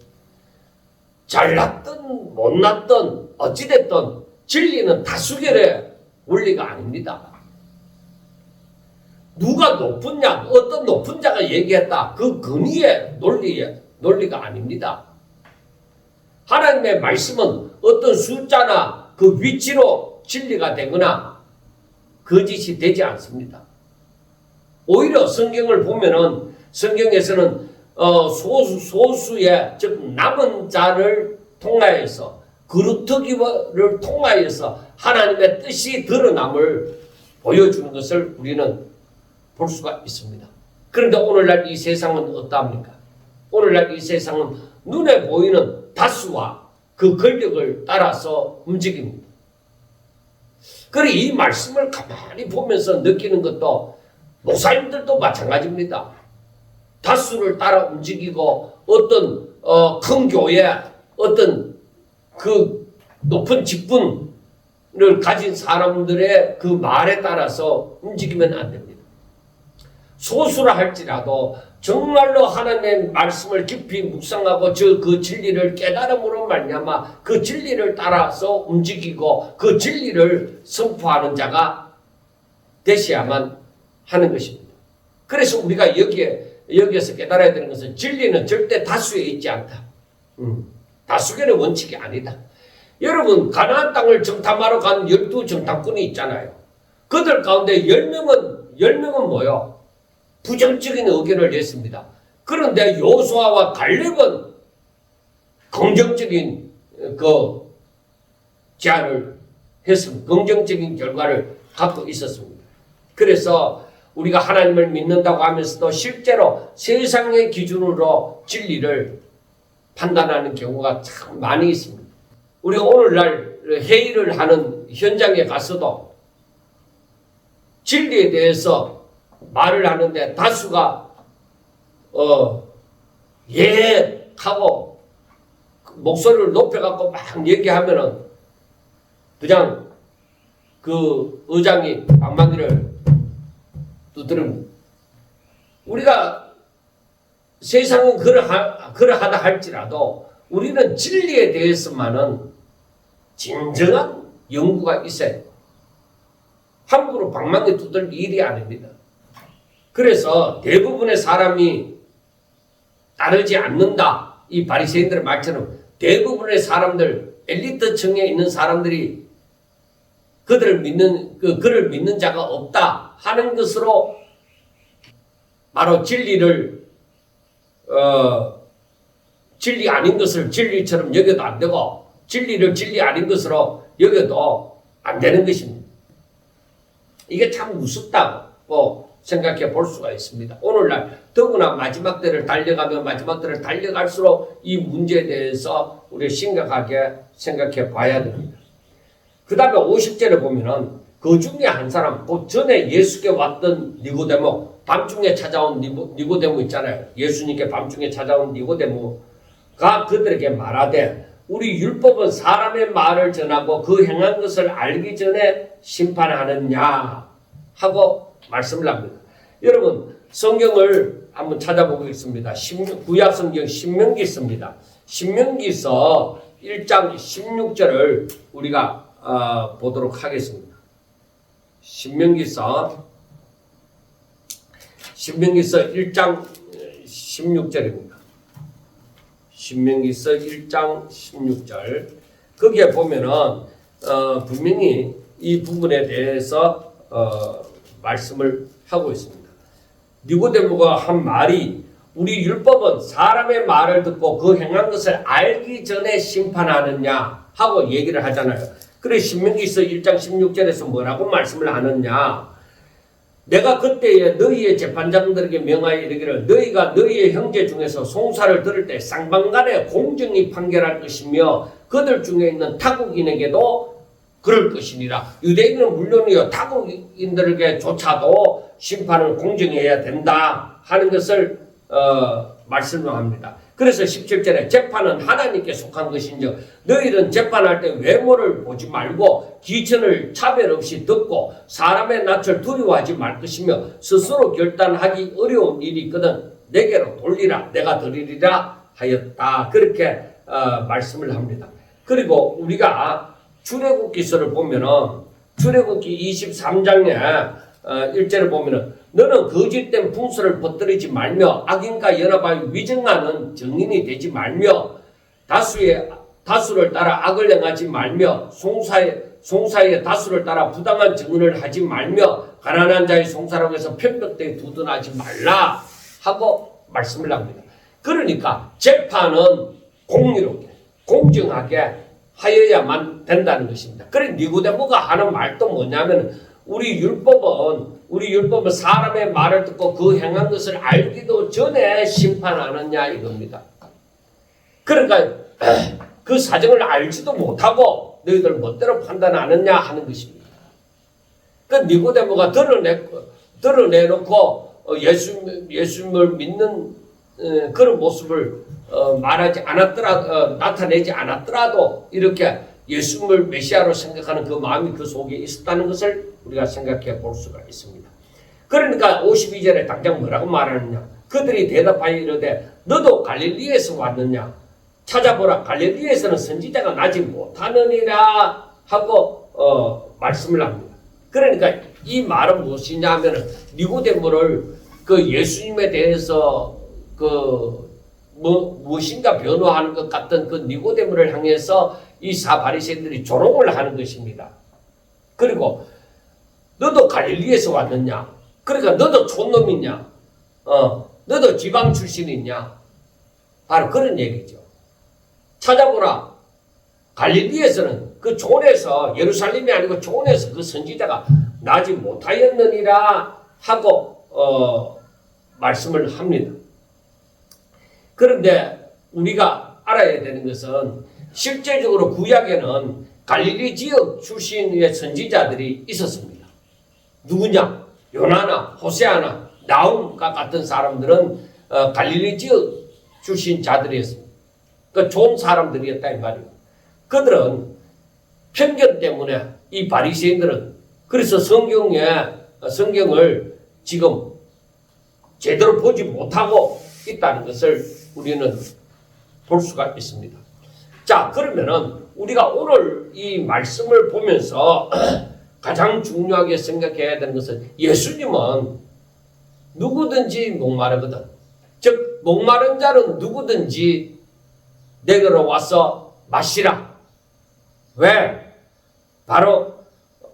잘났든 못났든 어찌됐든 진리는 다수결의 원리가 아닙니다. 누가 높으냐, 어떤 높은 자가 얘기했다. 그 근위의 논리가 아닙니다. 하나님의 말씀은 어떤 숫자나 그 위치로 진리가 되거나 거짓이 되지 않습니다. 오히려 성경을 보면은 성경에서는 소수의, 즉 남은 자를 통하여서, 그루터기를 통하여서 하나님의 뜻이 드러남을 보여주는 것을 우리는 볼 수가 있습니다. 그런데 오늘날 이 세상은 어떠합니까? 오늘날 이 세상은 눈에 보이는 다수와 그 권력을 따라서 움직입니다. 그리고 이 말씀을 가만히 보면서 느끼는 것도 목사님들도 마찬가지입니다. 다수를 따라 움직이고 어떤 큰 교회, 어떤 그 높은 직분을 가진 사람들의 그 말에 따라서 움직이면 안 됩니다. 소수라 할지라도 정말로 하나님의 말씀을 깊이 묵상하고 그 진리를 깨달음으로 말미암아 그 진리를 따라서 움직이고 그 진리를 선포하는 자가 되셔야만 하는 것입니다. 그래서 우리가 여기에서 깨달아야 되는 것은 진리는 절대 다수에 있지 않다. 다수결의 원칙이 아니다. 여러분 가나안 땅을 정탐하러 간 12 정탐꾼이 있잖아요. 그들 가운데 10명은 뭐요? 부정적인 의견을 냈습니다. 그런데 여호수아와 갈렙은 긍정적인 제안을 했습니다. 긍정적인 결과를 갖고 있었습니다. 그래서 우리가 하나님을 믿는다고 하면서도 실제로 세상의 기준으로 진리를 판단하는 경우가 참 많이 있습니다. 우리가 오늘날 회의를 하는 현장에 가서도 진리에 대해서 말을 하는데 다수가 예 하고 목소리를 높여갖고 막 얘기하면은 그냥 그 의장이 방망이를 두드립니다. 우리가 세상은 그러하다 할지라도 우리는 진리에 대해서만은 진정한 연구가 있어야 돼요. 함부로 방망이 두들 일이 아닙니다. 그래서 대부분의 사람이 따르지 않는다. 이 바리새인들의 말처럼 대부분의 사람들, 엘리트층에 있는 사람들이 그를 믿는 자가 없다 하는 것으로 바로 진리를 진리 아닌 것을 진리처럼 여겨도 안 되고 진리를 진리 아닌 것으로 여겨도 안 되는 것입니다. 이게 참 무섭다고 생각해 볼 수가 있습니다. 오늘날 더구나 마지막 때를 달려가면 마지막 때를 달려갈수록 이 문제에 대해서 우리 심각하게 생각해 봐야 됩니다. 그 다음에 50절에 보면은 그 중에 한 사람, 그 전에 예수께 왔던 니고데모, 밤중에 찾아온 니고데모 있잖아요. 예수님께 밤중에 찾아온 니고데모가 그들에게 말하되 우리 율법은 사람의 말을 전하고 그 행한 것을 알기 전에 심판하느냐 하고 말씀을 합니다. 여러분 성경을 한번 찾아보겠습니다. 구약 성경 신명기 있습니다. 신명기서 1장 16절을 우리가 보도록 하겠습니다. 신명기서 1장 16절입니다. 신명기서 1장 16절 거기에 보면은 분명히 이 부분에 대해서 말씀을 하고 있습니다. 니고데모가 한 말이 우리 율법은 사람의 말을 듣고 그 행한 것을 알기 전에 심판하느냐 하고 얘기를 하잖아요. 그래 신명기서 1장 16절에서 뭐라고 말씀을 하느냐. 내가 그때에 너희의 재판장들에게 명하여 이르기를 너희가 너희의 형제 중에서 송사를 들을 때 쌍방간에 공정히 판결할 것이며 그들 중에 있는 타국인에게도 그럴 것이니라. 유대인은 물론이요 타국인들에게조차도 심판을 공정히 해야 된다 하는 것을 말씀합니다. 그래서 17절에 재판은 하나님께 속한 것인즉 너희는 재판할 때 외모를 보지 말고 기천을 차별 없이 듣고 사람의 낯을 두려워하지 말 것이며 스스로 결단하기 어려운 일이 있거든 내게로 돌리라 내가 드리리라 하였다. 그렇게 말씀을 합니다. 그리고 우리가 출애굽기서를 보면은 출애굽기 23장에 1절을 보면은 너는 거짓된 풍수를 퍼뜨리지 말며 악인과 연합하여 위증하는 증인이 되지 말며 다수를 따라 악을 행하지 말며 송사의 다수를 따라 부당한 증언을 하지 말며 가난한 자의 송사라고 해서 편벽되게 두둔하지 말라 하고 말씀을 합니다. 그러니까 재판은 공의롭게 공정하게 하여야만 된다는 것입니다. 그래 니고데모가 하는 말도 뭐냐면 우리 율법은 사람의 말을 듣고 그 행한 것을 알기도 전에 심판하느냐 이겁니다. 그러니까 그 사정을 알지도 못하고 너희들 멋대로 판단하느냐 하는 것입니다. 그 니고데모가 드러내놓고 예수님을 믿는 그런 모습을 나타내지 않았더라도 이렇게 예수님을 메시아로 생각하는 그 마음이 그 속에 있었다는 것을 우리가 생각해 볼 수가 있습니다. 그러니까 52절에 당장 뭐라고 말하느냐. 그들이 대답하여 이르되 너도 갈릴리에서 왔느냐. 찾아보라 갈릴리에서는 선지자가 나지 못하느니라 하고 말씀을 합니다. 그러니까 이 말은 무엇이냐 하면은 니고데모를 그 예수님에 대해서 무엇인가 변호하는 것 같던 그 니고데모를 향해서 이 바리새인들이 조롱을 하는 것입니다. 그리고 너도 갈릴리에서 왔느냐? 그러니까 너도 촌놈이냐? 너도 지방 출신이냐? 바로 그런 얘기죠. 찾아보라. 갈릴리에서는 그 촌에서 예루살렘이 아니고 촌에서 그 선지자가 나지 못하였느니라 하고 말씀을 합니다. 그런데 우리가 알아야 되는 것은 실제적으로 구약에는 갈릴리 지역 출신의 선지자들이 있었습니다. 누구냐? 요나나, 호세아나, 나움과 같은 사람들은 갈릴리 지역 출신 자들이었습니다. 그 좋은 사람들이었다 이 말이에요. 그들은 편견 때문에 이 바리새인들은 그래서 성경을 지금 제대로 보지 못하고 있다는 것을 우리는 볼 수가 있습니다. 자, 그러면은 우리가 오늘 이 말씀을 보면서 가장 중요하게 생각해야 되는 것은 예수님은 누구든지 목마르거든. 즉 목마른 자는 누구든지 내게로 와서 마시라. 왜? 바로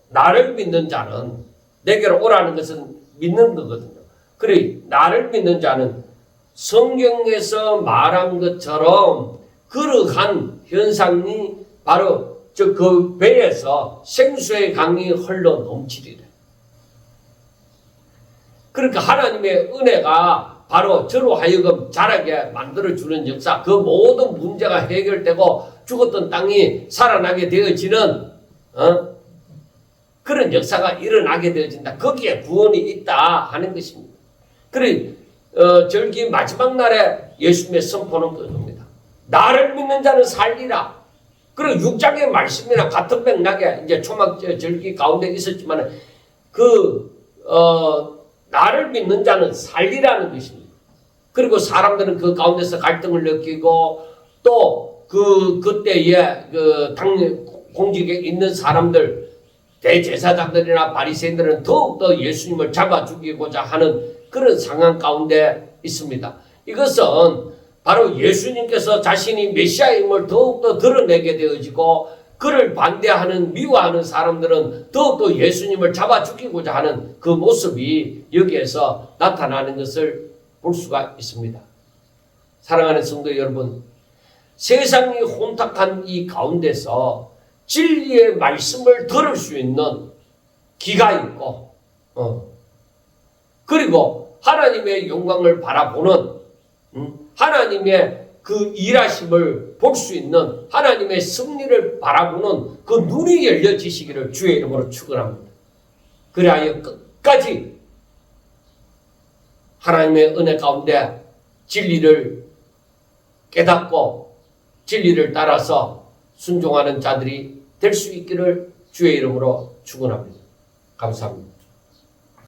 나를 믿는 자는 내게로 오라는 것은 믿는 거거든요. 그래 나를 믿는 자는 성경에서 말한 것처럼 그러한 현상이 바로 그 배에서 생수의 강이 흘러 넘치리래. 그러니까 하나님의 은혜가 바로 저로 하여금 자라게 만들어주는 역사, 그 모든 문제가 해결되고 죽었던 땅이 살아나게 되어지는 그런 역사가 일어나게 되어진다. 거기에 구원이 있다 하는 것입니다. 그래 절기 마지막 날에 예수님의 선포는 그겁니다. 나를 믿는 자는 살리라. 그리고 6장의 말씀이나 같은 맥락에 이제 초막 절기 가운데 있었지만 나를 믿는 자는 살리라는 것입니다. 그리고 사람들은 그 가운데서 갈등을 느끼고 또 그때에 공직에 있는 사람들, 대제사장들이나 바리새인들은 더욱더 예수님을 잡아 죽이고자 하는 그런 상황 가운데 있습니다. 이것은 바로 예수님께서 자신이 메시아임을 더욱더 드러내게 되어지고 그를 반대하는 미워하는 사람들은 더욱더 예수님을 잡아 죽이고자 하는 그 모습이 여기에서 나타나는 것을 볼 수가 있습니다. 사랑하는 성도 여러분, 세상이 혼탁한 이 가운데서 진리의 말씀을 들을 수 있는 귀가 있고 그리고 하나님의 영광을 바라보는 하나님의 그 일하심을 볼 수 있는 하나님의 승리를 바라보는 그 눈이 열려지시기를 주의 이름으로 축원합니다. 그리하여 끝까지 하나님의 은혜 가운데 진리를 깨닫고 진리를 따라서 순종하는 자들이 될 수 있기를 주의 이름으로 축원합니다. 감사합니다.